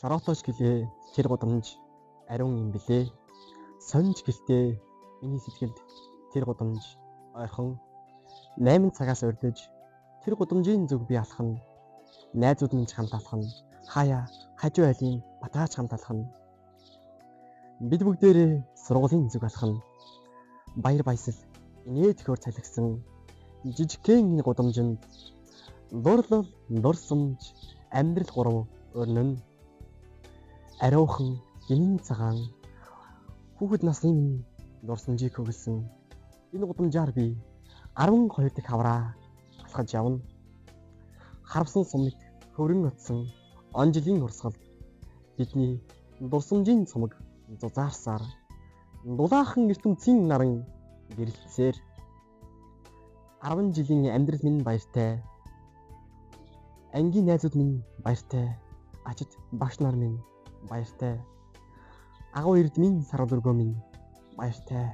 Шороолооч гэлээ тэр гудамж ариун юм билээ. Сонж гэлтэй миний сэтгэлд тэр гудамж ойрхон 8 цагаас урдж тэр гудамжийн зүг би алах нь найзууд минь хамт алах нь хаяа хажуу айлын батаач хамт алах нь бид бүгдээрээ сургуулийн зүг алах нь баяр баясал инээ төхөөр цалгисан жижигхэн гудамжинд дурлал дурсамж амьдрал гурав өрнөн ариухан гинэн цагаан хүүхэд насны минь дурсамжийг хөглсөн энэ гудамжаар би 12 дахь хавраа алхаж явна. Харвсан сумыг хөврөн утсан он жилийн урсгал бидний дурсамжийн цомог зузаарсаар дулаахан ертөнцийн наран гэрэлтсээр 10 жилийн амьдрал минь баяртай. Ангийн найзууд минь баяртай. Ачид багш нар минь баяртай. Агуу эрдмийн сар дөргөө минь баяртай.